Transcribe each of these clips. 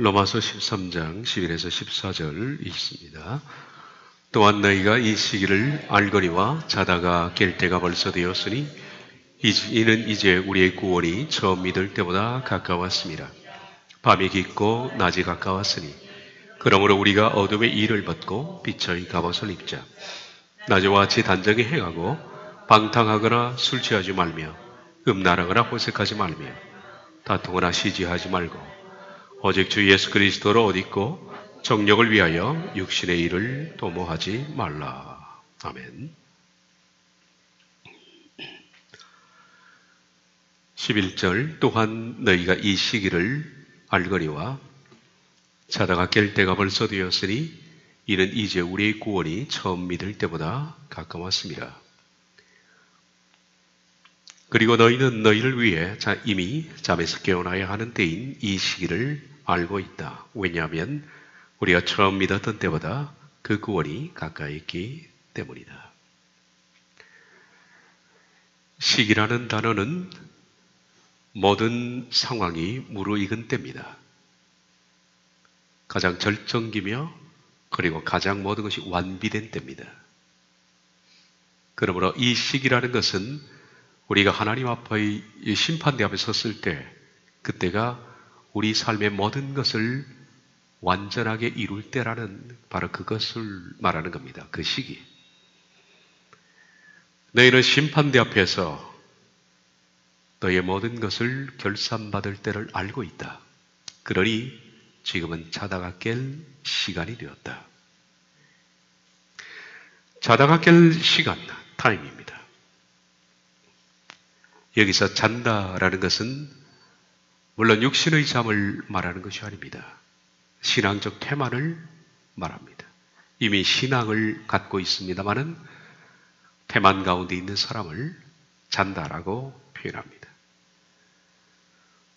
로마서 13장 11에서 14절 있습니다. 또한 너희가 이 시기를 알거니와 자다가 깰 때가 벌써 되었으니 이는 이제 우리의 구원이 처음 믿을 때보다 가까웠습니다. 밤이 깊고 낮이 가까웠으니 그러므로 우리가 어둠의 일을 벗고 빛의 갑옷을 입자. 낮에와 같이 단정히 행하고 방탕하거나 술 취하지 말며 음란하거나 호색하지 말며 다투거나 시지하지 말고 오직 주 예수 그리스도로 옷 입고 정력을 위하여 육신의 일을 도모하지 말라. 아멘. 11절 또한 너희가 이 시기를 알거니와 자다가 깰 때가 벌써 되었으니 이는 이제 우리의 구원이 처음 믿을 때보다 가까웠습니다. 그리고 너희는 너희를 위해 이미 잠에서 깨어나야 하는 때인 이 시기를 알고 있다. 왜냐하면 우리가 처음 믿었던 때보다 그 구원이 가까이 있기 때문이다. 시기라는 단어는 모든 상황이 무르익은 때입니다. 가장 절정기며 그리고 가장 모든 것이 완비된 때입니다. 그러므로 이 시기라는 것은 우리가 하나님 앞의 심판대 앞에 섰을 때 그때가 우리 삶의 모든 것을 완전하게 이룰 때라는 바로 그것을 말하는 겁니다. 그 시기. 너희는 심판대 앞에서 너희의 모든 것을 결산받을 때를 알고 있다. 그러니 지금은 자다가 깰 시간이 되었다. 자다가 깰 시간, 타임입니다. 여기서 잔다라는 것은 물론 육신의 잠을 말하는 것이 아닙니다. 신앙적 태만을 말합니다. 이미 신앙을 갖고 있습니다마는 태만 가운데 있는 사람을 잔다라고 표현합니다.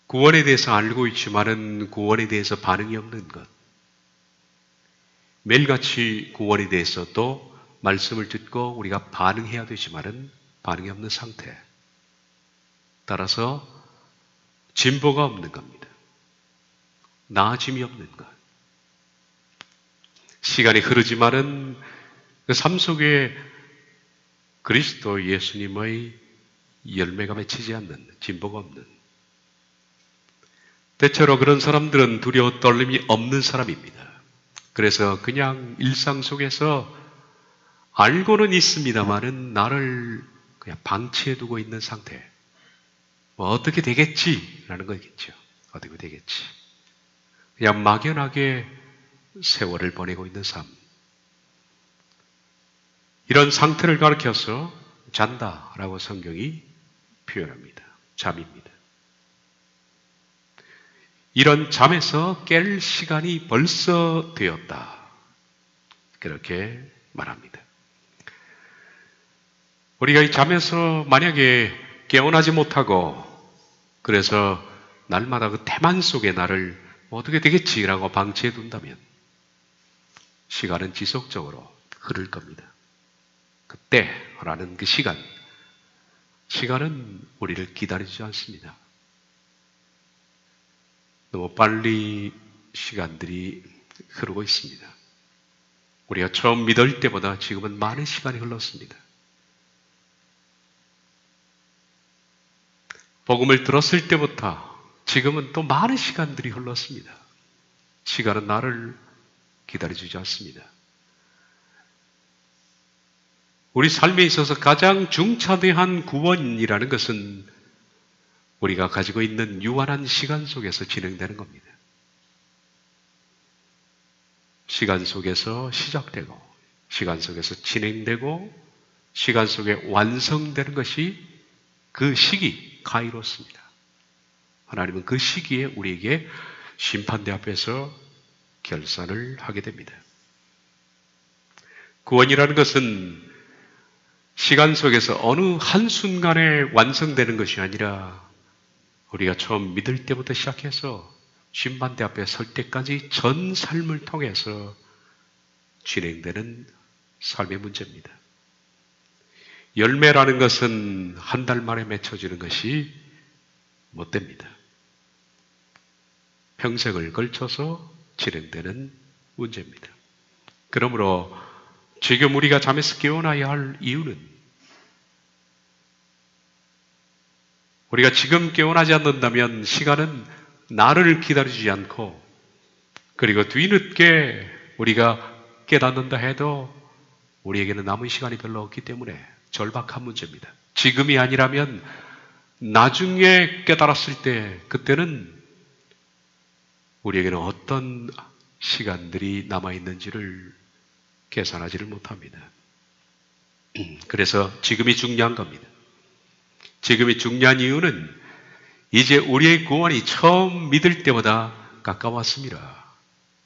구원에 대해서 알고 있지만은 구원에 대해서 반응이 없는 것. 매일같이 구원에 대해서 또 말씀을 듣고 우리가 반응해야 되지만은 반응이 없는 상태. 따라서 진보가 없는 겁니다. 나아짐이 없는 것. 시간이 흐르지만은 그 삶 속에 그리스도 예수님의 열매가 맺히지 않는, 진보가 없는. 대체로 그런 사람들은 두려워 떨림이 없는 사람입니다. 그래서 그냥 일상 속에서 알고는 있습니다만은 나를 그냥 방치해두고 있는 상태. 뭐 어떻게 되겠지라는 거겠죠. 어떻게 되겠지. 그냥 막연하게 세월을 보내고 있는 삶. 이런 상태를 가리켜서 잔다라고 성경이 표현합니다. 잠입니다. 이런 잠에서 깰 시간이 벌써 되었다. 그렇게 말합니다. 우리가 이 잠에서 만약에 깨어나지 못하고 그래서 날마다 그 태만 속에 나를 어떻게 되겠지라고 방치해 둔다면 시간은 지속적으로 흐를 겁니다. 그때라는 그 시간은 우리를 기다리지 않습니다. 너무 빨리 시간들이 흐르고 있습니다. 우리가 처음 믿을 때보다 지금은 많은 시간이 흘렀습니다. 복음을 들었을 때부터 지금은 또 많은 시간들이 흘렀습니다. 시간은 나를 기다려주지 않습니다. 우리 삶에 있어서 가장 중차대한 구원이라는 것은 우리가 가지고 있는 유한한 시간 속에서 진행되는 겁니다. 시간 속에서 시작되고, 시간 속에서 진행되고, 시간 속에 완성되는 것이 그 시기, 카이로스입니다. 하나님은 그 시기에 우리에게 심판대 앞에서 결산을 하게 됩니다. 구원이라는 것은 시간 속에서 어느 한순간에 완성되는 것이 아니라 우리가 처음 믿을 때부터 시작해서 심판대 앞에 설 때까지 전 삶을 통해서 진행되는 삶의 문제입니다. 열매라는 것은 한 달 만에 맺혀지는 것이 못 됩니다. 평생을 걸쳐서 진행되는 문제입니다. 그러므로 지금 우리가 잠에서 깨어나야 할 이유는 우리가 지금 깨어나지 않는다면 시간은 나를 기다리지 않고 그리고 뒤늦게 우리가 깨닫는다 해도 우리에게는 남은 시간이 별로 없기 때문에 절박한 문제입니다. 지금이 아니라면 나중에 깨달았을 때 그때는 우리에게는 어떤 시간들이 남아있는지를 계산하지를 못합니다. 그래서 지금이 중요한 겁니다. 지금이 중요한 이유는 이제 우리의 구원이 처음 믿을 때보다 가까웠습니다.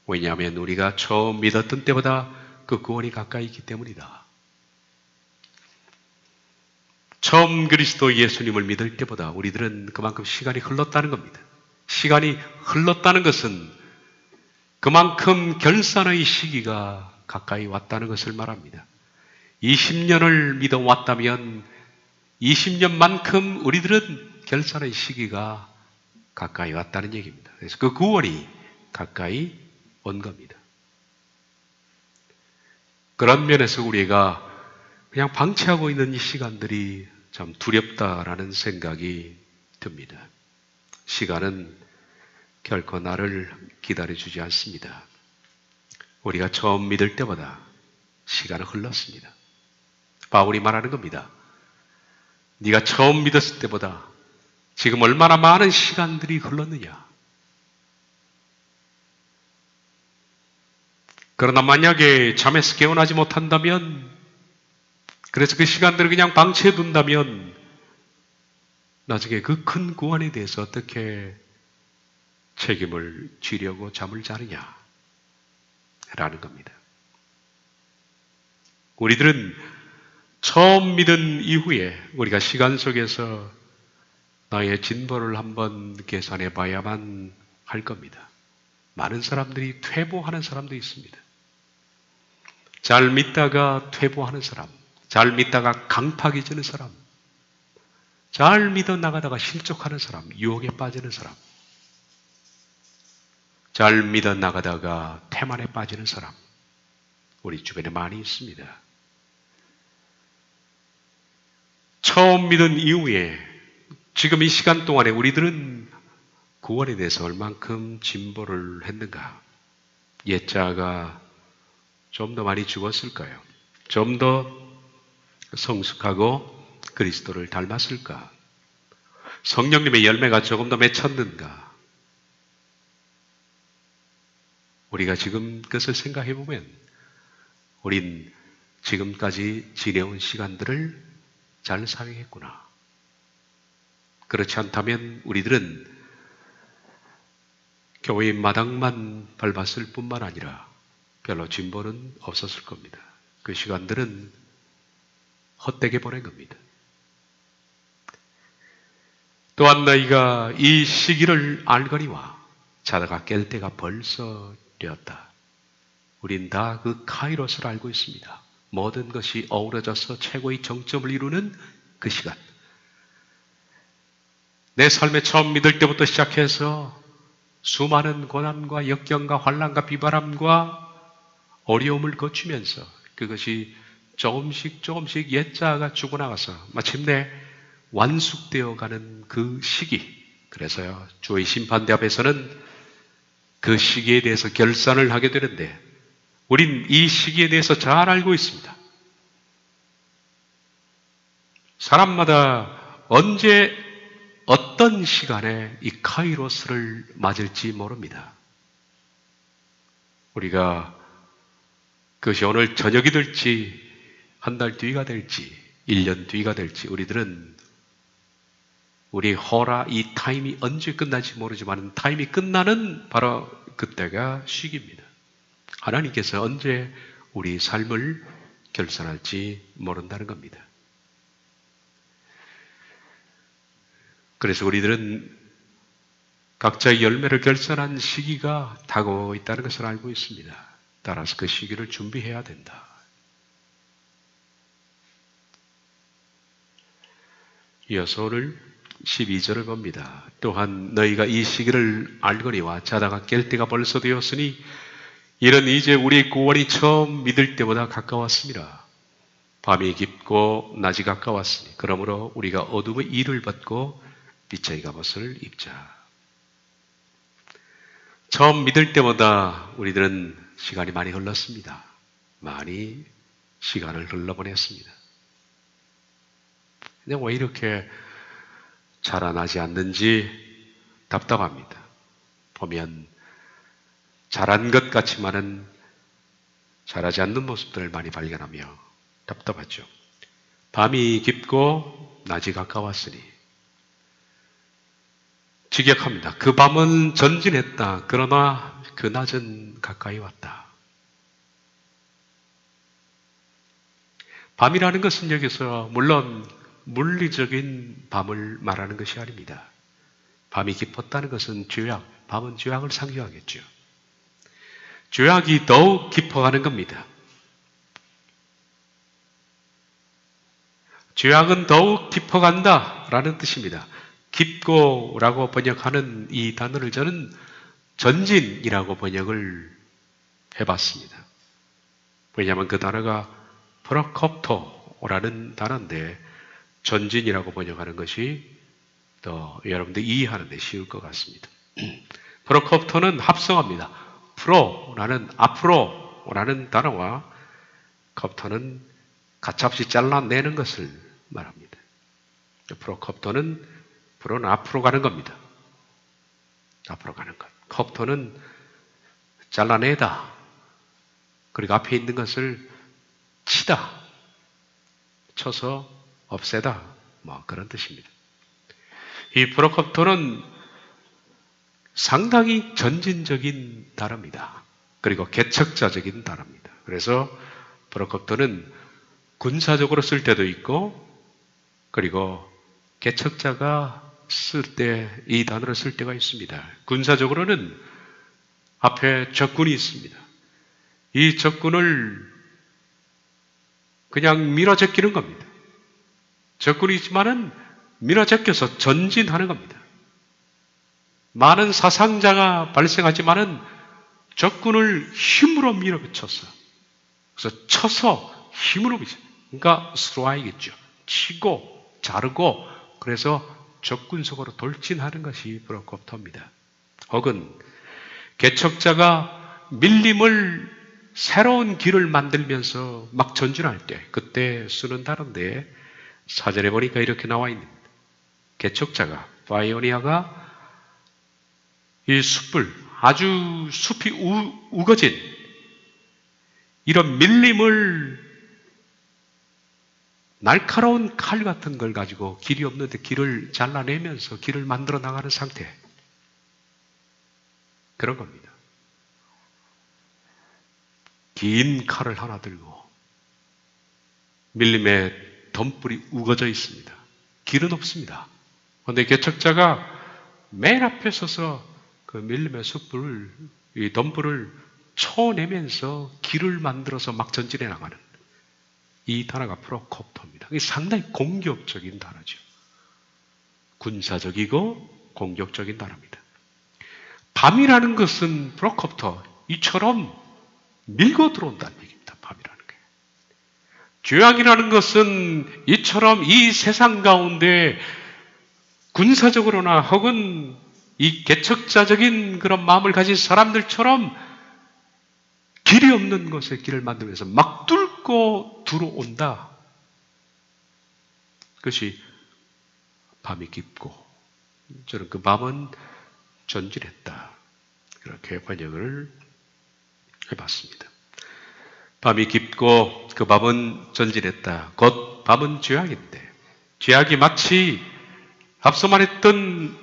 왜냐하면 우리가 처음 믿었던 때보다 그 구원이 가까이 있기 때문이다. 처음 그리스도 예수님을 믿을 때보다 우리들은 그만큼 시간이 흘렀다는 겁니다. 시간이 흘렀다는 것은 그만큼 결산의 시기가 가까이 왔다는 것을 말합니다. 20년을 믿어왔다면 20년만큼 우리들은 결산의 시기가 가까이 왔다는 얘기입니다. 그래서 그 구원이 가까이 온 겁니다. 그런 면에서 우리가 그냥 방치하고 있는 이 시간들이 참 두렵다라는 생각이 듭니다. 시간은 결코 나를 기다려주지 않습니다. 우리가 처음 믿을 때보다 시간은 흘렀습니다. 바울이 말하는 겁니다. 네가 처음 믿었을 때보다 지금 얼마나 많은 시간들이 흘렀느냐. 그러나 만약에 잠에서 깨어나지 못한다면, 그래서 그 시간들을 그냥 방치해 둔다면 나중에 그 큰 구원에 대해서 어떻게 책임을 지려고 잠을 자느냐 라는 겁니다. 우리들은 처음 믿은 이후에 우리가 시간 속에서 나의 진보를 한번 계산해 봐야만 할 겁니다. 많은 사람들이 퇴보하는 사람도 있습니다. 잘 믿다가 퇴보하는 사람, 잘 믿다가 강팍이 지는 사람, 잘 믿어 나가다가 실족하는 사람, 유혹에 빠지는 사람, 잘 믿어 나가다가 태만에 빠지는 사람, 우리 주변에 많이 있습니다. 처음 믿은 이후에 지금 이 시간 동안에 우리들은 구원에 대해서 얼만큼 진보를 했는가? 옛자가 좀 더 많이 죽었을까요? 좀 더 성숙하고 그리스도를 닮았을까? 성령님의 열매가 조금 더 맺혔는가? 우리가 지금 그것을 생각해 보면 우린 지금까지 지내온 시간들을 잘 사용했구나. 그렇지 않다면 우리들은 교회의 마당만 밟았을 뿐만 아니라 별로 진보는 없었을 겁니다. 그 시간들은 헛되게 보낸 겁니다. 또한 너희가 이 시기를 알거니와 자다가 깰 때가 벌써 되었다. 우린 다 그 카이로스를 알고 있습니다. 모든 것이 어우러져서 최고의 정점을 이루는 그 시간. 내 삶에 처음 믿을 때부터 시작해서 수많은 고난과 역경과 환난과 비바람과 어려움을 거치면서 그것이 조금씩 옛자가 죽어나가서 마침내 완숙되어 가는 그 시기. 그래서요, 주의 심판대 앞에서는 그 시기에 대해서 결산을 하게 되는데 우린 이 시기에 대해서 잘 알고 있습니다. 사람마다 언제 어떤 시간에 이 카이로스를 맞을지 모릅니다. 우리가 그것이 오늘 저녁이 될지 한 달 뒤가 될지 1년 뒤가 될지 우리들은 우리 호라 이 타임이 언제 끝날지 모르지만 타임이 끝나는 바로 그때가 시기입니다. 하나님께서 언제 우리 삶을 결산할지 모른다는 겁니다. 그래서 우리들은 각자의 열매를 결산한 시기가 다가오고 있다는 것을 알고 있습니다. 따라서 그 시기를 준비해야 된다. 이어서 오늘 12절을 봅니다. 또한 너희가 이 시기를 알거니와 자다가 깰 때가 벌써 되었으니 이는 이제 우리의 구원이 처음 믿을 때보다 가까웠습니다. 밤이 깊고 낮이 가까웠으니 그러므로 우리가 어둠의 일을 벗고 빛의 갑옷을 입자. 처음 믿을 때보다 우리들은 시간이 많이 흘렀습니다. 많이 시간을 흘러보냈습니다. 근데 왜 이렇게 자라나지 않는지 답답합니다. 보면 자란 것 같지만은 자라지 않는 모습들을 많이 발견하며 답답하죠. 밤이 깊고 낮이 가까웠으니 직역합니다. 그 밤은 전진했다. 그러나 그 낮은 가까이 왔다. 밤이라는 것은 여기서 물론 물리적인 밤을 말하는 것이 아닙니다. 밤이 깊었다는 것은 죄악, 밤은 죄악을 상징하겠죠. 죄악이 더욱 깊어가는 겁니다. 죄악은 더욱 깊어간다라는 뜻입니다. 깊고라고 번역하는 이 단어를 저는 전진이라고 번역을 해봤습니다. 왜냐하면 그 단어가 프로콥토라는 단어인데 전진이라고 번역하는 것이 더 여러분들 이해하는 데 쉬울 것 같습니다. 프로콥토는 합성어입니다. 프로라는 앞으로라는 단어와 컵토는 가차없이 잘라내는 것을 말합니다. 프로컵토는 프로는 앞으로 가는 겁니다. 앞으로 가는 것. 컵토는 잘라내다. 그리고 앞에 있는 것을 치다. 쳐서 없애다. 뭐 그런 뜻입니다. 이 프로컵토는 상당히 전진적인 단어입니다. 그리고 개척자적인 단어입니다. 그래서 프로컵토는 군사적으로 쓸 때도 있고 그리고 개척자가 쓸 때 이 단어를 쓸 때가 있습니다. 군사적으로는 앞에 적군이 있습니다. 이 적군을 그냥 밀어제끼는 겁니다. 적군이 있지만은 밀어제껴서 전진하는 겁니다. 많은 사상자가 발생하지만은 적군을 힘으로 밀어붙여서 그래서 쳐서 힘으로 밀어. 그러니까 스트라이크겠죠. 치고 자르고 그래서 적군 속으로 돌진하는 것이 프로콥토입니다. 혹은 개척자가 밀림을 새로운 길을 만들면서 막 전진할 때 그때 쓰는 단어인데 사전에 보니까 이렇게 나와 있는 개척자가 파이오니아가 이 숲을 아주 숲이 우거진 이런 밀림을 날카로운 칼 같은 걸 가지고 길이 없는데 길을 잘라내면서 길을 만들어 나가는 상태. 그런 겁니다. 긴 칼을 하나 들고 밀림에 덤불이 우거져 있습니다. 길은 없습니다. 그런데 개척자가 맨 앞에 서서 그 밀림의 숯불을, 이 덤불을 쳐내면서 길을 만들어서 막 전진해 나가는 이 단어가 프로콥토입니다. 이게 상당히 공격적인 단어죠. 군사적이고 공격적인 단어입니다. 밤이라는 것은 프로콥토, 이처럼 밀고 들어온다는 얘기입니다. 밤이라는 게. 죄악이라는 것은 이처럼 이 세상 가운데 군사적으로나 혹은 이 개척자적인 그런 마음을 가진 사람들처럼 길이 없는 곳에 길을 만들면서 막 뚫고 들어온다. 그것이 밤이 깊고 저는 그 밤은 전진했다. 그렇게 번역을 해봤습니다. 밤이 깊고 그 밤은 전진했다. 곧 밤은 죄악인데 죄악이 마치 앞서 말했던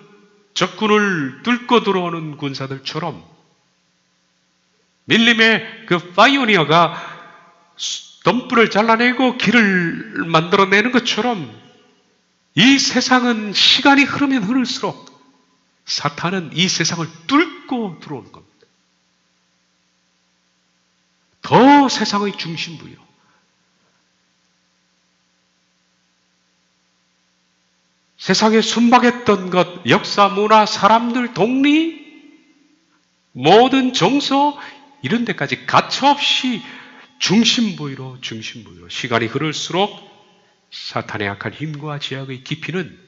적군을 뚫고 들어오는 군사들처럼 밀림의 그 파이오니어가 덤불을 잘라내고 길을 만들어내는 것처럼 이 세상은 시간이 흐르면 흐를수록 사탄은 이 세상을 뚫고 들어오는 겁니다. 더 세상의 중심부요. 세상에 순박했던 것, 역사, 문화, 사람들, 독리, 모든 정서 이런 데까지 가차없이 중심부위로 시간이 흐를수록 사탄의 악한 힘과 제약의 깊이는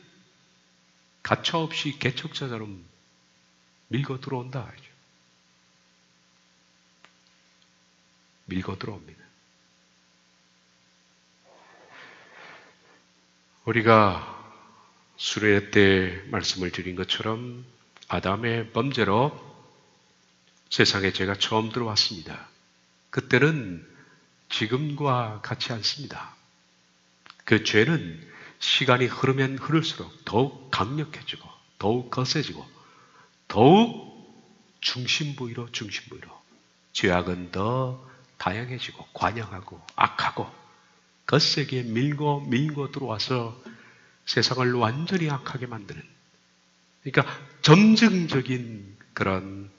가차없이 개척자처럼 밀고 들어온다. 밀고 들어옵니다. 우리가 수련회 때 말씀을 드린 것처럼 아담의 범죄로 세상에 죄가 처음 들어왔습니다. 그때는 지금과 같지 않습니다. 그 죄는 시간이 흐르면 흐를수록 더욱 강력해지고 더욱 거세지고 더욱 중심부위로 죄악은 더 다양해지고 관영하고 악하고 거세게 밀고 들어와서 세상을 완전히 악하게 만드는, 그러니까 점증적인 그런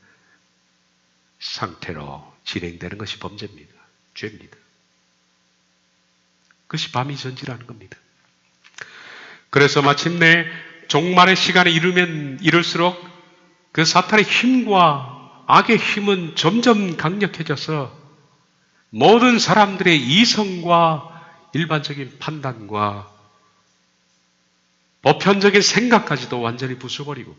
상태로 진행되는 것이 범죄입니다. 죄입니다. 그것이 밤이 전지라는 겁니다. 그래서 마침내 종말의 시간이 이를수록 그 사탄의 힘과 악의 힘은 점점 강력해져서 모든 사람들의 이성과 일반적인 판단과 보편적인 생각까지도 완전히 부숴버리고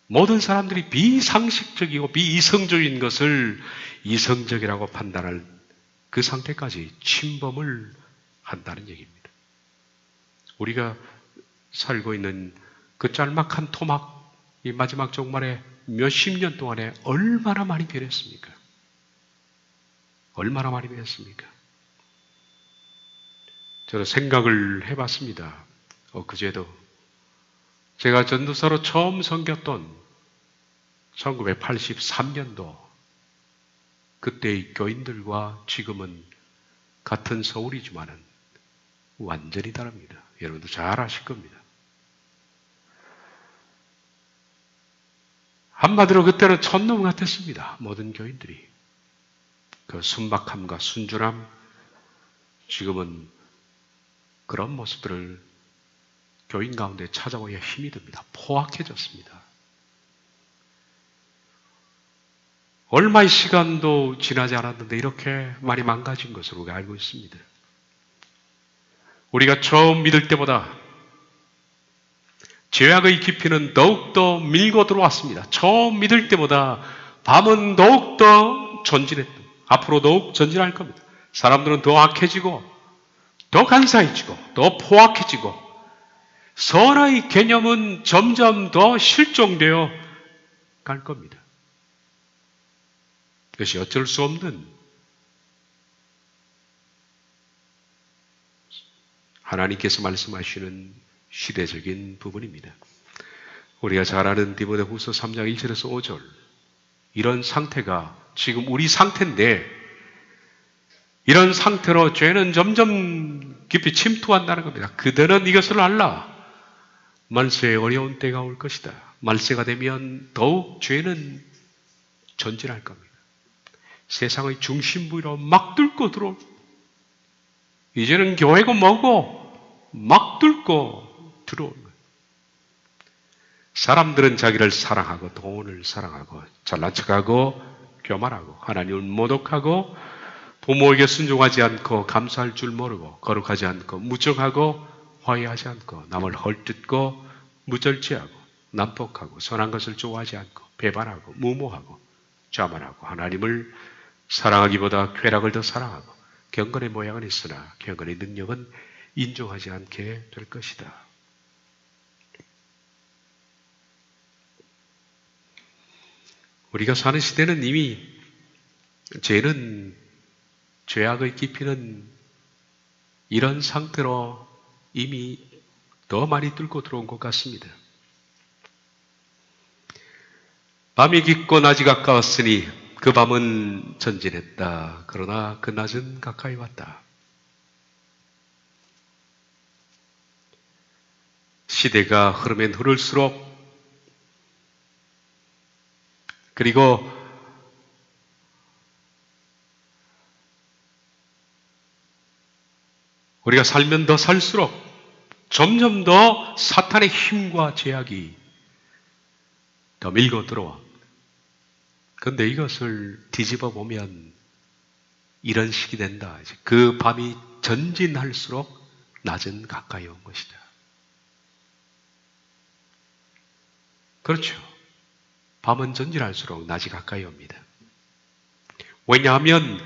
모든 사람들이 비상식적이고 비이성적인 것을 이성적이라고 판단할 그 상태까지 침범을 한다는 얘기입니다. 우리가 살고 있는 그 짤막한 토막, 이 마지막 종말에 몇십 년 동안에 얼마나 많이 변했습니까? 얼마나 많이 변했습니까? 저는 생각을 해봤습니다. 그제도 제가 전도사로 처음 섬겼던 1983년도 그때의 교인들과 지금은 같은 서울이지만은 완전히 다릅니다. 여러분도 잘 아실 겁니다. 한마디로 그때는 촌놈 같았습니다. 모든 교인들이. 그 순박함과 순준함, 지금은 그런 모습들을 교인 가운데 찾아보기가 힘이 듭니다. 포악해졌습니다. 얼마의 시간도 지나지 않았는데 이렇게 많이 망가진 것으로 우리가 알고 있습니다. 우리가 처음 믿을 때보다 죄악의 깊이는 더욱더 밀고 들어왔습니다. 처음 믿을 때보다 밤은 더욱더 전진했다. 앞으로 더욱 전진할 겁니다. 사람들은 더 악해지고 더 간사해지고 더 포악해지고 선의 개념은 점점 더 실종되어 갈 겁니다. 그것이 어쩔 수 없는 하나님께서 말씀하시는 시대적인 부분입니다. 우리가 잘 아는 디모데후서 3장 1절에서 5절, 이런 상태가 지금 우리 상태인데 이런 상태로 죄는 점점 깊이 침투한다는 겁니다. 그대는 이것을 알라. 말세에 어려운 때가 올 것이다. 말세가 되면 더욱 죄는 전진할 겁니다. 세상의 중심부로 막 뚫고 들어올, 이제는 교회고 뭐고 막 뚫고 들어오는 거예요. 사람들은 자기를 사랑하고 돈을 사랑하고 잘난 척하고 교만하고 하나님을 모독하고 부모에게 순종하지 않고 감사할 줄 모르고 거룩하지 않고 무정하고 화해하지 않고 남을 헐뜯고 무절제하고 난폭하고 선한 것을 좋아하지 않고 배반하고 무모하고 자만하고 하나님을 사랑하기보다 쾌락을 더 사랑하고 경건의 모양은 있으나 경건의 능력은 인정하지 않게 될 것이다. 우리가 사는 시대는 이미 죄악의 깊이는 이런 상태로 이미 더 많이 뚫고 들어온 것 같습니다. 밤이 깊고 낮이 가까웠으니 그 밤은 전진했다. 그러나 그 낮은 가까이 왔다. 시대가 흐르면 흐를수록 그리고 우리가 살면 더 살수록 점점 더 사탄의 힘과 제약이 더 밀고 들어와. 그런데 이것을 뒤집어 보면 이런 식이 된다. 그 밤이 전진할수록 낮은 가까이 온 것이다. 그렇죠. 밤은 전진할수록 낮이 가까이 옵니다. 왜냐하면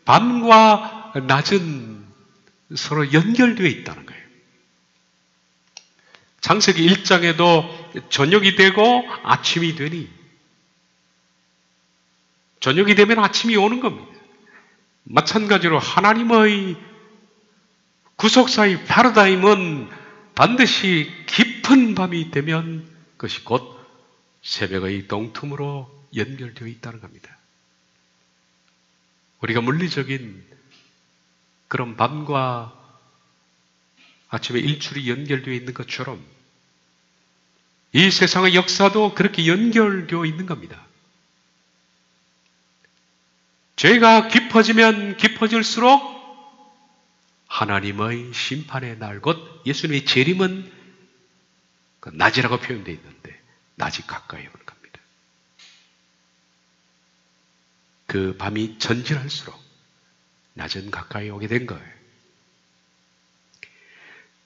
밤과 낮은 서로 연결되어 있다는 거예요. 창세기 1장에도 저녁이 되고 아침이 되니 저녁이 되면 아침이 오는 겁니다. 마찬가지로 하나님의 구속사의 패러다임은 반드시 깊은 밤이 되면 그것이 곧 새벽의 동틈으로 연결되어 있다는 겁니다. 우리가 물리적인 그런 밤과 아침에 일출이 연결되어 있는 것처럼 이 세상의 역사도 그렇게 연결되어 있는 겁니다. 죄가 깊어지면 깊어질수록 하나님의 심판의 날, 곧 예수님의 재림은 낮이라고 표현되어 있는데 낮이 가까이 오는 겁니다. 그 밤이 전진할수록 낮은 가까이 오게 된 거예요.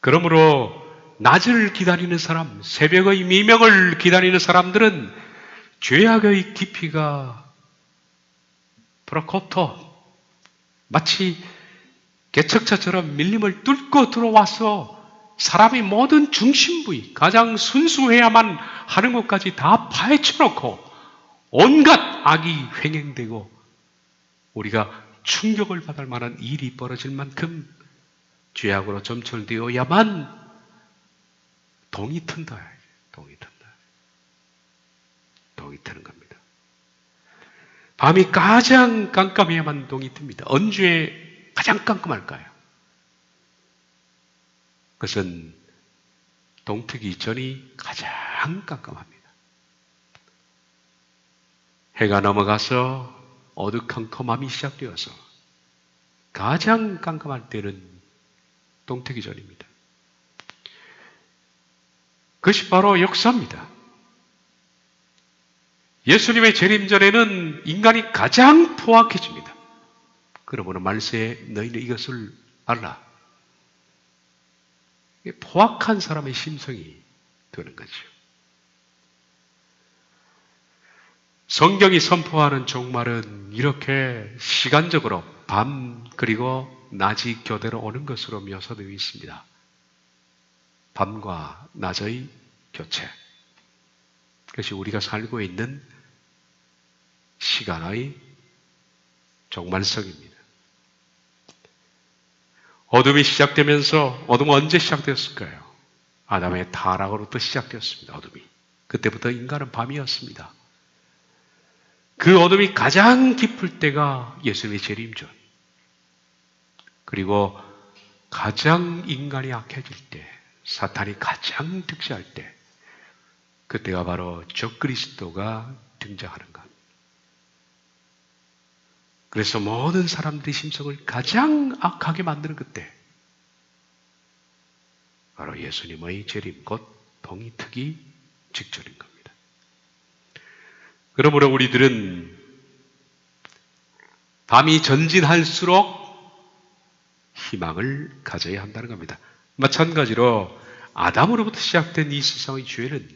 그러므로 낮을 기다리는 사람, 새벽의 미명을 기다리는 사람들은 죄악의 깊이가 프로코토 마치 개척차처럼 밀림을 뚫고 들어와서 사람의 모든 중심부위, 가장 순수해야만 하는 것까지 다 파헤쳐놓고 온갖 악이 횡행되고 우리가 충격을 받을 만한 일이 벌어질 만큼 죄악으로 점철되어야만 동이 튼다. 동이 튼다. 동이 트는 겁니다. 밤이 가장 깜깜해야만 동이 틉니다. 언제 가장 깜깜할까요? 그것은 동트기 전이 가장 깜깜합니다. 해가 넘어가서 어두컴컴함이 시작되어서 가장 깜깜할 때는 동트기 전입니다. 그것이 바로 역사입니다. 예수님의 재림 전에는 인간이 가장 포악해집니다. 그러므로 말세에 너희는 이것을 알라. 포악한 사람의 심성이 되는 거죠. 성경이 선포하는 종말은 이렇게 시간적으로 밤 그리고 낮이 교대로 오는 것으로 묘사되어 있습니다. 밤과 낮의 교체. 그것이 우리가 살고 있는 시간의 종말성입니다. 어둠이 시작되면서 어둠은 언제 시작되었을까요? 아담의 타락으로부터 시작되었습니다. 어둠이. 그때부터 인간은 밤이었습니다. 그 어둠이 가장 깊을 때가 예수님의 재림 전. 그리고 가장 인간이 악해질 때, 사탄이 가장 득세할 때, 그때가 바로 적그리스도가 등장하는 것. 그래서 모든 사람들의 심성을 가장 악하게 만드는 그때, 바로 예수님의 재림, 곧 동이 트기 직전인 겁니다. 그러므로 우리들은 밤이 전진할수록 희망을 가져야 한다는 겁니다. 마찬가지로 아담으로부터 시작된 이 세상의 죄는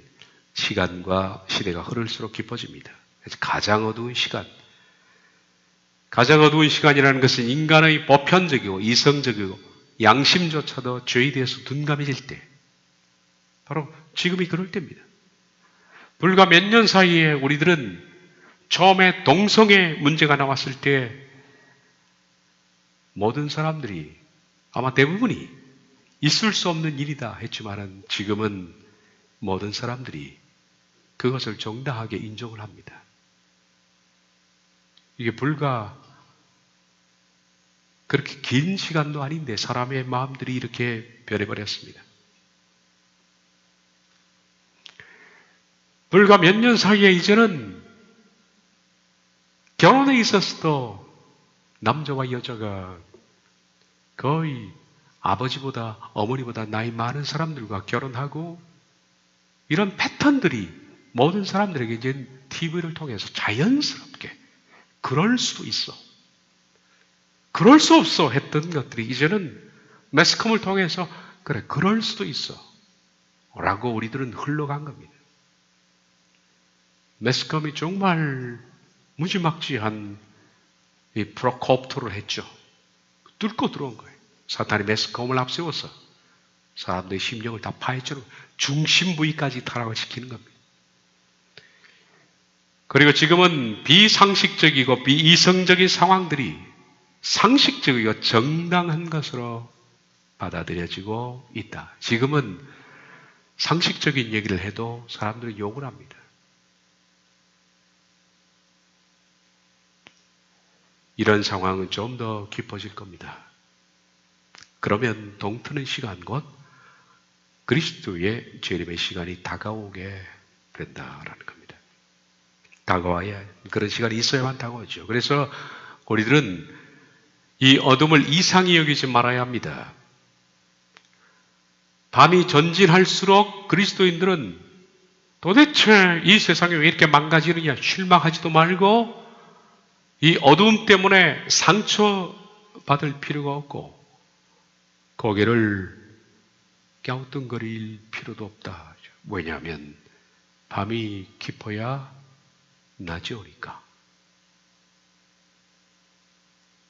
시간과 시대가 흐를수록 깊어집니다. 그래서 가장 어두운 시간, 가장 어두운 시간이라는 것은 인간의 보편적이고 이성적이고 양심조차도 죄에 대해서 둔감해질 때, 바로 지금이 그럴 때입니다. 불과 몇 년 사이에 우리들은 처음에 동성애 문제가 나왔을 때 모든 사람들이 아마 대부분이 있을 수 없는 일이다 했지만은 지금은 모든 사람들이 그것을 정당하게 인정을 합니다. 이게 불과 그렇게 긴 시간도 아닌데 사람의 마음들이 이렇게 변해버렸습니다. 불과 몇 년 사이에 이제는 결혼에 있어서도 남자와 여자가 거의 아버지보다 어머니보다 나이 많은 사람들과 결혼하고 이런 패턴들이 모든 사람들에게 이제 TV를 통해서 자연스럽게 그럴 수도 있어. 그럴 수 없어 했던 것들이 이제는 매스컴을 통해서 그래, 그럴 수도 있어 라고 우리들은 흘러간 겁니다. 매스컴이 정말 무지막지한 이 프로코프토를 했죠. 뚫고 들어온 거예요. 사탄이 매스컴을 앞세워서 사람들의 심령을 다 파헤쳐 중심 부위까지 타락을 시키는 겁니다. 그리고 지금은 비상식적이고 비이성적인 상황들이 상식적이고 정당한 것으로 받아들여지고 있다. 지금은 상식적인 얘기를 해도 사람들은 욕을 합니다. 이런 상황은 좀 더 깊어질 겁니다. 그러면 동트는 시간 곧 그리스도의 재림의 시간이 다가오게 된다라는 겁니다. 다가와야 그런 시간이 있어야만 다가오죠. 그래서 우리들은 이 어둠을 이상히 여기지 말아야 합니다. 밤이 전진할수록 그리스도인들은 도대체 이 세상이 왜 이렇게 망가지느냐 실망하지도 말고 이 어둠 때문에 상처받을 필요가 없고 고개를 갸우뚱거릴 필요도 없다. 왜냐하면 밤이 깊어야 낮이 오니까.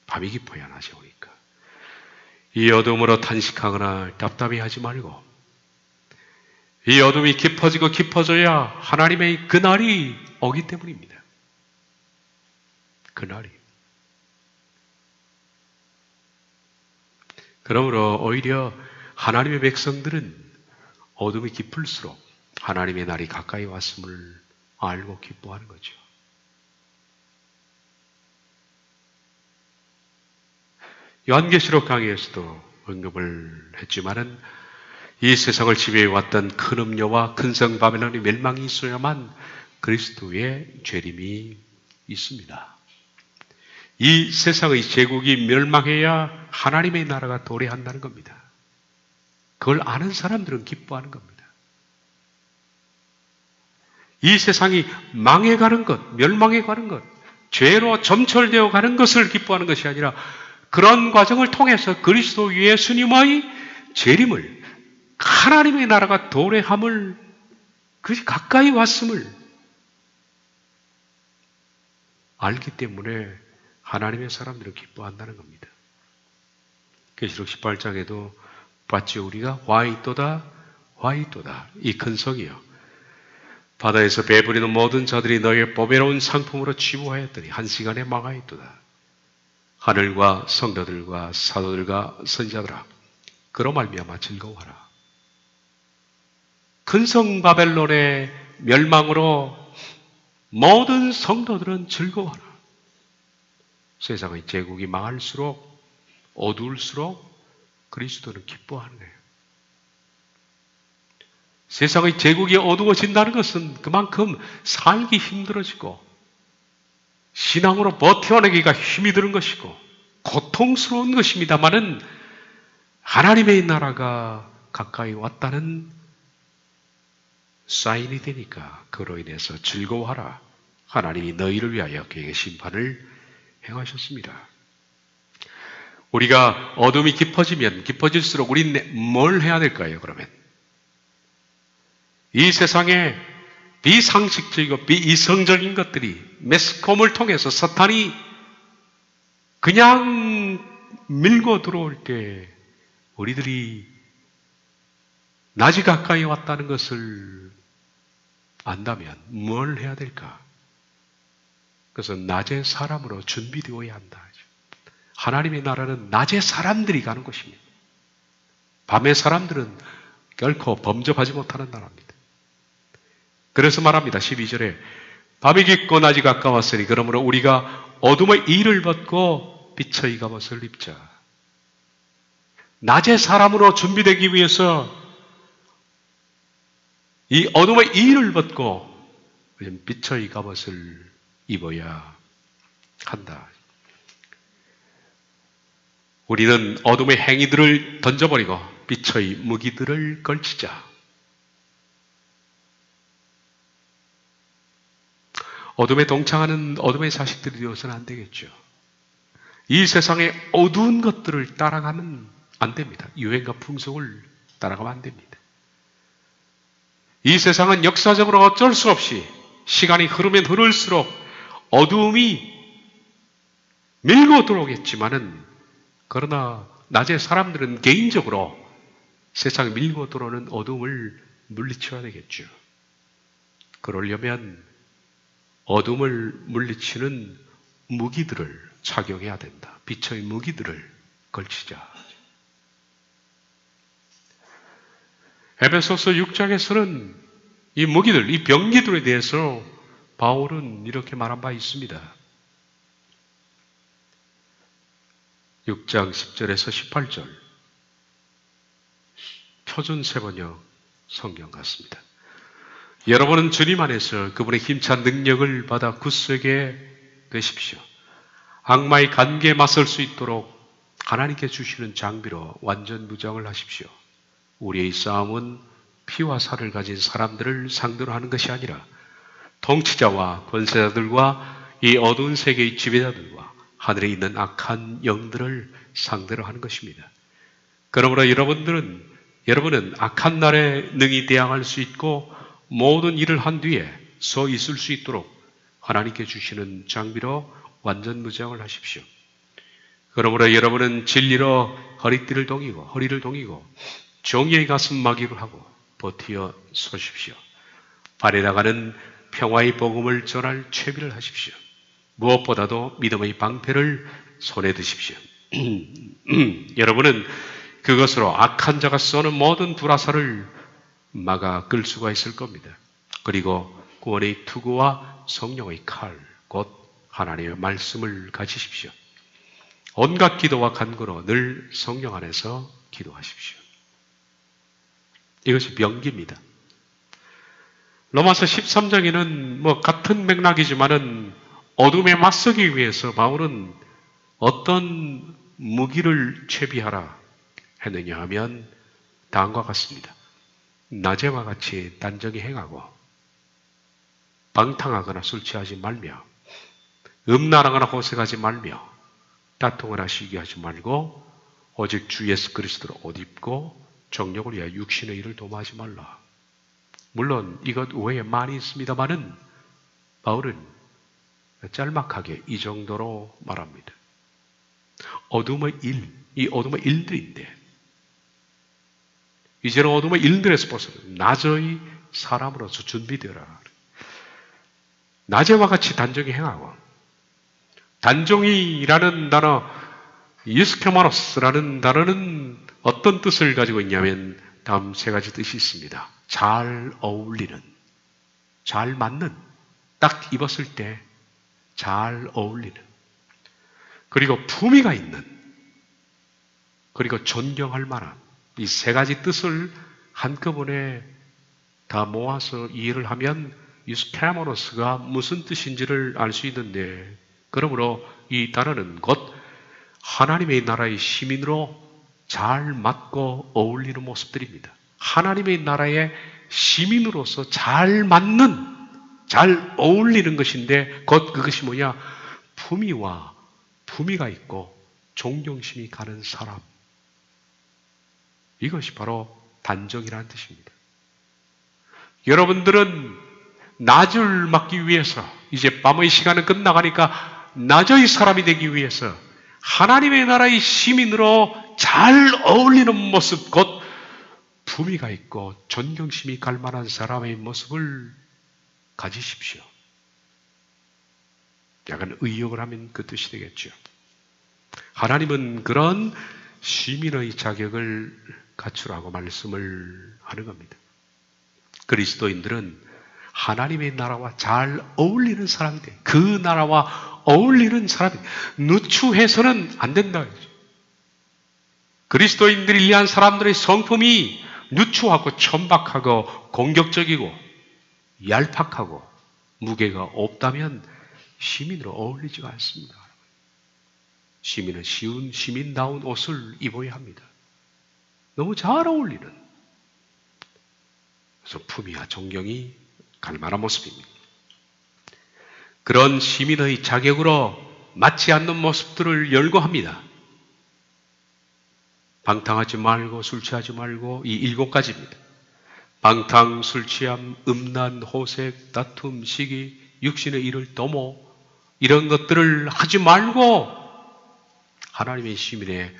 밤이 깊어야 낮이 오니까. 이 어둠으로 탄식하거나 답답해하지 말고 이 어둠이 깊어지고 깊어져야 하나님의 그날이 오기 때문입니다. 그날이. 그러므로 오히려 하나님의 백성들은 어둠이 깊을수록 하나님의 날이 가까이 왔음을 알고 기뻐하는 거죠. 요한계시록 강의에서도 언급을 했지만은 이 세상을 지배해왔던 큰 음녀와 큰 성 바벨론의 멸망이 있어야만 그리스도의 재림이 있습니다. 이 세상의 제국이 멸망해야 하나님의 나라가 도래한다는 겁니다. 그걸 아는 사람들은 기뻐하는 겁니다. 이 세상이 망해가는 것, 멸망해가는 것, 죄로 점철되어 가는 것을 기뻐하는 것이 아니라 그런 과정을 통해서 그리스도 예수님의 재림을, 하나님의 나라가 도래함을, 그것이 가까이 왔음을 알기 때문에 하나님의 사람들은 기뻐한다는 겁니다. 계시록 18장에도 봤지 우리가 화이또다 화이또다 이 큰 성이요 바다에서 배부리는 모든 자들이 너의 보배로운 상품으로 치부하였더니 한 시간에 망하였도다. 하늘과 성도들과 사도들과 선지자들아 그로 말미암아 즐거워하라. 큰 성 바벨론의 멸망으로 모든 성도들은 즐거워하라. 세상의 제국이 망할수록 어두울수록 그리스도는 기뻐하는 거예요. 세상의 제국이 어두워진다는 것은 그만큼 살기 힘들어지고 신앙으로 버텨내기가 힘이 드는 것이고 고통스러운 것입니다만은 하나님의 나라가 가까이 왔다는 사인이 되니까 그로 인해서 즐거워하라. 하나님이 너희를 위하여 그에게 심판을 행하셨습니다. 우리가 어둠이 깊어지면 깊어질수록 우리는 뭘 해야 될까요? 그러면 이 세상에 비상식적이고 비이성적인 것들이 매스컴을 통해서 사탄이 그냥 밀고 들어올 때 우리들이 낮이 가까이 왔다는 것을 안다면 뭘 해야 될까? 그래서 낮의 사람으로 준비되어야 한다. 하나님의 나라는 낮의 사람들이 가는 곳입니다. 밤의 사람들은 결코 범접하지 못하는 나라입니다. 그래서 말합니다. 12절에 밤이 깊고 낮이 가까웠으니 그러므로 우리가 어둠의 일을 벗고 빛의 갑옷을 입자. 낮의 사람으로 준비되기 위해서 이 어둠의 일을 벗고 빛의 갑옷을 입어야 한다. 우리는 어둠의 행위들을 던져버리고 빛의 무기들을 걸치자. 어둠에 동창하는 어둠의 자식들이 되어서는 안 되겠죠. 이 세상의 어두운 것들을 따라가면 안 됩니다. 유행과 풍속을 따라가면 안 됩니다. 이 세상은 역사적으로 어쩔 수 없이 시간이 흐르면 흐를수록 어두움이 밀고 들어오겠지만은, 그러나 낮에 사람들은 개인적으로 세상에 밀고 들어오는 어둠을 물리쳐야 되겠죠. 그러려면 어둠을 물리치는 무기들을 착용해야 된다. 빛의 무기들을 걸치자. 에베소서 6장에서는 이 무기들, 이 병기들에 대해서 바울은 이렇게 말한 바 있습니다. 6장 10절에서 18절. 표준 세번역 성경 같습니다. 여러분은 주님 안에서 그분의 힘찬 능력을 받아 굳세게 되십시오. 악마의 관계에 맞설 수 있도록 하나님께 주시는 장비로 완전 무장을 하십시오. 우리의 싸움은 피와 살을 가진 사람들을 상대로 하는 것이 아니라 통치자와 권세자들과 이 어두운 세계의 지배자들과 하늘에 있는 악한 영들을 상대로 하는 것입니다. 그러므로 여러분은 악한 날에 능히 대항할 수 있고 모든 일을 한 뒤에 서 있을 수 있도록 하나님께 주시는 장비로 완전 무장을 하십시오. 그러므로 여러분은 진리로 허리를 동이고 정의의 가슴막이를 하고 버티어 서십시오. 발에 나가는 평화의 복음을 전할 채비를 하십시오. 무엇보다도 믿음의 방패를 손에 드십시오. 여러분은 그것으로 악한 자가 쏘는 모든 불화살을 막아 끌 수가 있을 겁니다. 그리고 구원의 투구와 성령의 칼, 곧 하나님의 말씀을 가지십시오. 온갖 기도와 간구로 늘 성령 안에서 기도하십시오. 이것이 병기입니다. 로마서 13장에는 같은 맥락이지만은 어둠에 맞서기 위해서 바울은 어떤 무기를 채비하라 했느냐 하면 다음과 같습니다. 낮에와 같이 단정히 행하고 방탕하거나 술 취하지 말며 음란하거나 호색하지 말며 다툼을 하시게 하지 말고 오직 주 예수 그리스도를 옷 입고 정욕을 위하여 육신의 일을 도모하지 말라. 물론 이것 외에 많이 있습니다만은 바울은 짤막하게 이 정도로 말합니다. 어둠의 일, 이 어둠의 일들인데 이제는 어둠의 일들에서 벗어나 낮의 사람으로서 준비되어라. 낮에와 같이 단정히 행하고, 단정히라는 단어, 유스케마노스라는 단어는 어떤 뜻을 가지고 있냐면 다음 세 가지 뜻이 있습니다. 잘 어울리는, 잘 맞는, 딱 입었을 때 잘 어울리는, 그리고 품위가 있는, 그리고 존경할 만한, 이 세 가지 뜻을 한꺼번에 다 모아서 이해를 하면 유스케마노스가 무슨 뜻인지를 알 수 있는데, 그러므로 이 단어는 곧 하나님의 나라의 시민으로 잘 맞고 어울리는 모습들입니다. 하나님의 나라의 시민으로서 잘 맞는, 잘 어울리는 것인데 곧 그것이 뭐냐? 품위가 있고 존경심이 가는 사람. 이것이 바로 단정이라는 뜻입니다. 여러분들은 낮을 맞기 위해서 이제 밤의 시간은 끝나가니까 낮의 사람이 되기 위해서 하나님의 나라의 시민으로 잘 어울리는 모습, 곧 품위가 있고 존경심이 갈 만한 사람의 모습을 가지십시오. 약간 의역을 하면 그 뜻이 되겠죠. 하나님은 그런 시민의 자격을 갖추라고 말씀을 하는 겁니다. 그리스도인들은 하나님의 나라와 잘 어울리는 사람이 돼. 그 나라와 어울리는 사람이 누추해서는 안 된다. 그리스도인들을 위한 사람들의 성품이 누추하고 천박하고 공격적이고 얄팍하고 무게가 없다면 시민으로 어울리지가 않습니다. 시민은 쉬운 시민다운 옷을 입어야 합니다. 너무 잘 어울리는, 그래서 품위와 존경이 갈 만한 모습입니다. 그런 시민의 자격으로 맞지 않는 모습들을 열거합니다. 방탕하지 말고 술 취하지 말고, 이 7가지입니다. 방탕, 술 취함, 음란, 호색, 다툼, 시기, 육신의 일을 도모, 이런 것들을 하지 말고 하나님의 시민에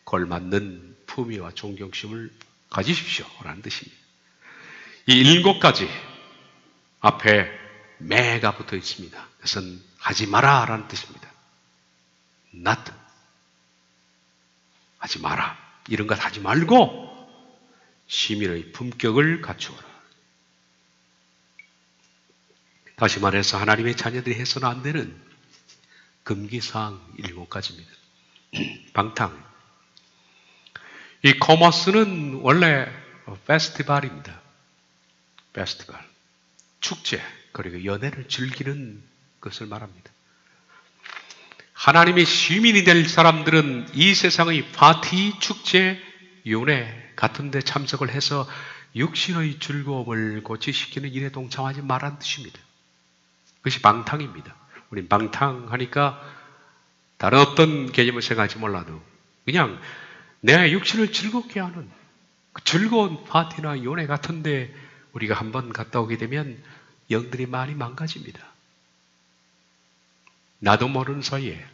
걸맞는 품위와 존경심을 가지십시오 라는 뜻입니다. 이 7가지 앞에 매가 붙어 있습니다. 그것은 하지 마라 라는 뜻입니다. not, 하지 마라, 이런 것 하지 말고 시민의 품격을 갖추어라. 다시 말해서 하나님의 자녀들이 해서는 안 되는 금기사항 7가지입니다. 방탕. 이 커머스는 원래 페스티벌입니다. 페스티벌. 축제, 그리고 연애를 즐기는 것을 말합니다. 하나님의 시민이 될 사람들은 이 세상의 파티, 축제, 연회 같은 데 참석을 해서 육신의 즐거움을 고취시키는 일에 동참하지 말라는 뜻입니다. 그것이 방탕입니다. 우린 방탕하니까 다른 어떤 개념을 생각하지 몰라도 그냥 내 육신을 즐겁게 하는 그 즐거운 파티나 연회 같은 데 우리가 한번 갔다 오게 되면 영들이 많이 망가집니다. 나도 모르는 사이에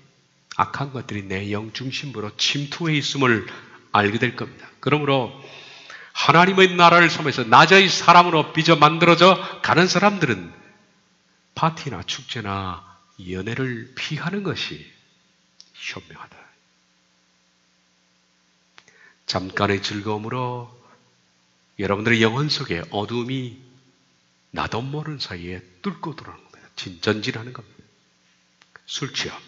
악한 것들이 내 영 중심부로 침투해 있음을 알게 될 겁니다. 그러므로 하나님의 나라를 섬에서 나자의 사람으로 빚어 만들어져 가는 사람들은 파티나 축제나 연애를 피하는 것이 현명하다. 잠깐의 즐거움으로 여러분들의 영혼 속에 어둠이 나도 모르는 사이에 뚫고 들어오는 겁니다. 전진하는 겁니다. 술 취함.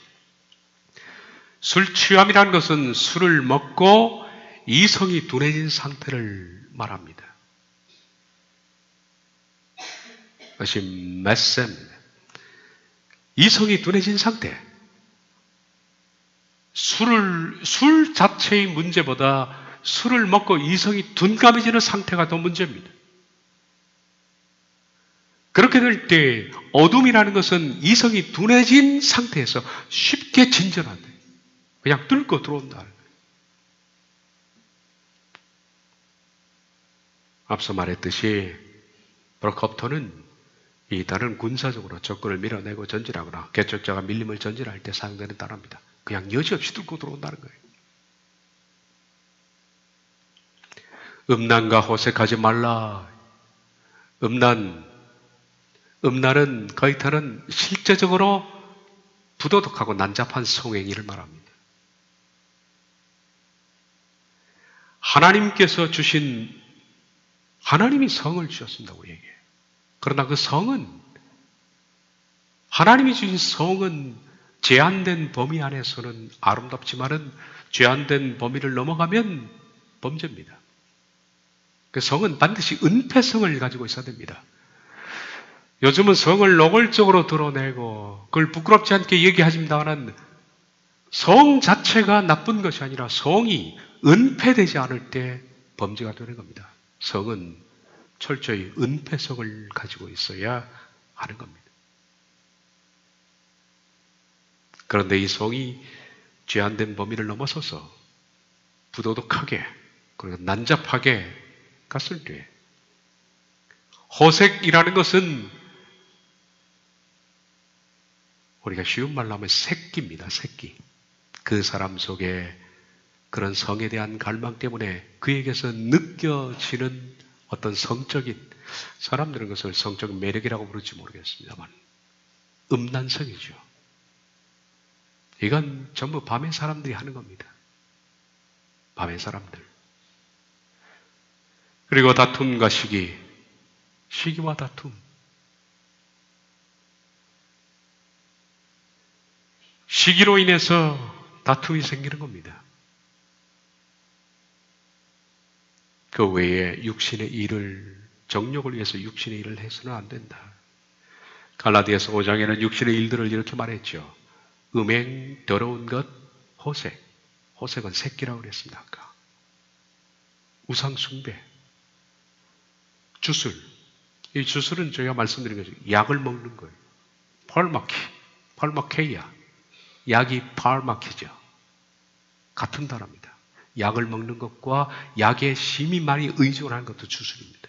술 취함이라는 것은 술을 먹고 이성이 둔해진 상태를 말합니다. 그것이 메셈입니다. 이성이 둔해진 상태. 술 자체의 문제보다 술을 먹고 이성이 둔감해지는 상태가 더 문제입니다. 그렇게 될 때 어둠이라는 것은 이성이 둔해진 상태에서 쉽게 진전한다. 그냥 뚫고 들어온다. 앞서 말했듯이 브로커프터는 이 다른 군사적으로 적군을 밀어내고 전진하거나 개척자가 밀림을 전진할 때 사용되는 단어입니다. 그냥 여지없이 뚫고 들어온다는 거예요. 음란과 호색하지 말라. 음란은 거이터는 실제적으로 부도덕하고 난잡한 성행위를 말합니다. 하나님께서 주신, 하나님이 성을 주셨습니다고 얘기해요. 그러나 그 성은, 하나님이 주신 성은 제한된 범위 안에서는 아름답지만은 제한된 범위를 넘어가면 범죄입니다. 그 성은 반드시 은폐성을 가지고 있어야 됩니다. 요즘은 성을 노골적으로 드러내고 그걸 부끄럽지 않게 얘기하십니다만 성 자체가 나쁜 것이 아니라 성이 은폐되지 않을 때 범죄가 되는 겁니다. 성은 철저히 은폐성을 가지고 있어야 하는 겁니다. 그런데 이 성이 제한된 범위를 넘어서서 부도덕하게 그리고 난잡하게 갔을 때 호색이라는 것은 우리가 쉬운 말로 하면 새끼입니다. 새끼. 그 사람 속에 그런 성에 대한 갈망 때문에 그에게서 느껴지는 어떤 성적인, 사람들은 그것을 성적 매력이라고 부를지 모르겠습니다만 음란성이죠. 이건 전부 밤의 사람들이 하는 겁니다. 밤의 사람들. 그리고 다툼과 시기. 시기와 다툼. 시기로 인해서 다툼이 생기는 겁니다. 그 외에 육신의 일을, 정욕을 위해서 육신의 일을 해서는 안 된다. 갈라디아서 5장에는 육신의 일들을 이렇게 말했죠. 음행, 더러운 것, 호색. 호색은 새끼라고 그랬습니다. 아까. 우상 숭배. 주술. 이 주술은 저희가 말씀드린 거죠. 약을 먹는 거예요. 팔마키. 팔마케이야. 약이 팔마키죠. 같은 단어입니다. 약을 먹는 것과 약에 심히 많이 의존하는 것도 주술입니다.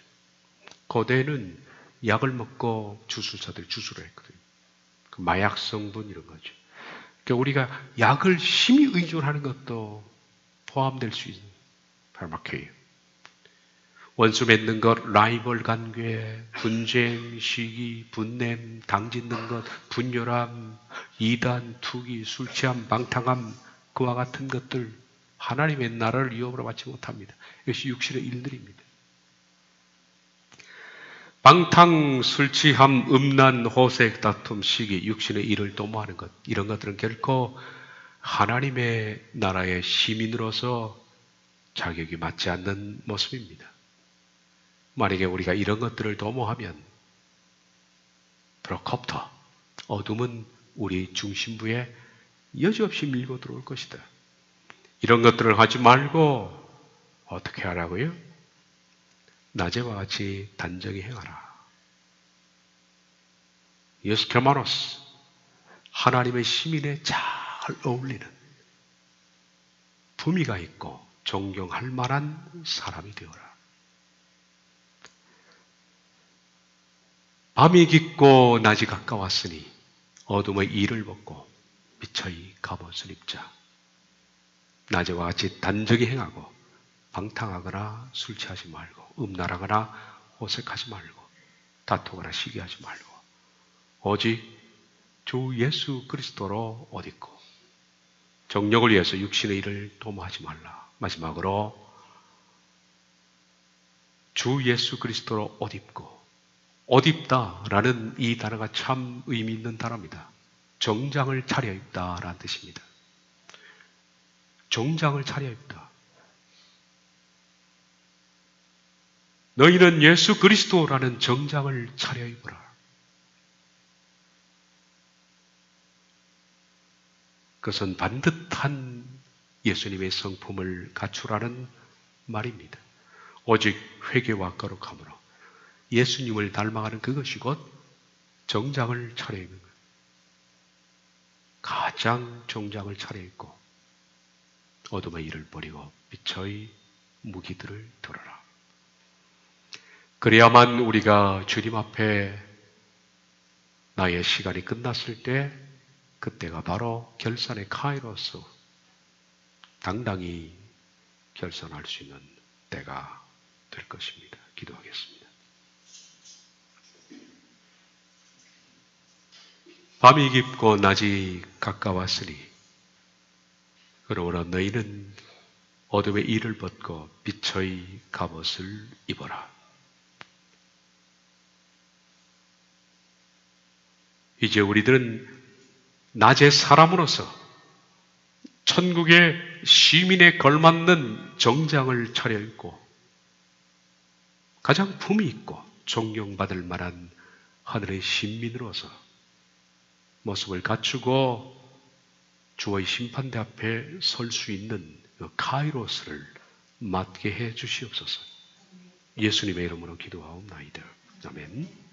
고대에는 약을 먹고 주술사들이 주술을 했거든요. 그 마약 성분 이런 거죠. 그러니까 우리가 약을 심히 의존하는 것도 포함될 수 있는 팔마케이예요. 원수 맺는 것, 라이벌 관계, 분쟁, 시기, 분냄, 당짓는 것, 분열함, 이단, 투기, 술 취함, 방탕함, 그와 같은 것들 하나님의 나라를 위협으로 받지 못합니다. 이것이 육신의 일들입니다. 방탕, 술 취함, 음란, 호색, 다툼, 시기, 육신의 일을 도모하는 것, 이런 것들은 결코 하나님의 나라의 시민으로서 자격이 맞지 않는 모습입니다. 만약에 우리가 이런 것들을 도모하면 프로콥터, 어둠은 우리 중심부에 여지없이 밀고 들어올 것이다. 이런 것들을 하지 말고 어떻게 하라고요? 낮에와 같이 단정히 행하라. 예스케마노스, 하나님의 시민에 잘 어울리는 품위가 있고 존경할 만한 사람이 되어라. 밤이 깊고 낮이 가까웠으니 어둠의 이를 벗고 빛의 갑옷을 입자. 낮에와 같이 단정히 행하고 방탕하거나 술 취하지 말고 음란하거나 호색하지 말고 다투거나 시기하지 말고 오직 주 예수 그리스도로 옷 입고 정력을 위해서 육신의 일을 도모하지 말라. 마지막으로 주 예수 그리스도로 옷 입고 옷 입다라는 이 단어가 참 의미 있는 단어입니다. 정장을 차려입다라는 뜻입니다. 정장을 차려입다. 너희는 예수 그리스도라는 정장을 차려입으라. 그것은 반듯한 예수님의 성품을 갖추라는 말입니다. 오직 회개와 거룩함으로 예수님을 닮아가는 그것이 곧 정장을 차려입는 거예요. 가장 정장을 차려입고 어둠의 일을 버리고 빛의 무기들을 들어라. 그래야만 우리가 주님 앞에 나의 시간이 끝났을 때 그때가 바로 결산의 카이로스, 당당히 결산할 수 있는 때가 될 것입니다. 기도하겠습니다. 밤이 깊고 낮이 가까웠으니 그러므로 너희는 어둠의 일을 벗고 빛의 갑옷을 입어라. 이제 우리들은 낮의 사람으로서 천국의 시민에 걸맞는 정장을 차려입고 가장 품위 있고 존경받을 만한 하늘의 신민으로서 모습을 갖추고 주의 심판대 앞에 설 수 있는 그 카이로스를 맡게 해 주시옵소서. 예수님의 이름으로 기도하옵나이다. 아멘.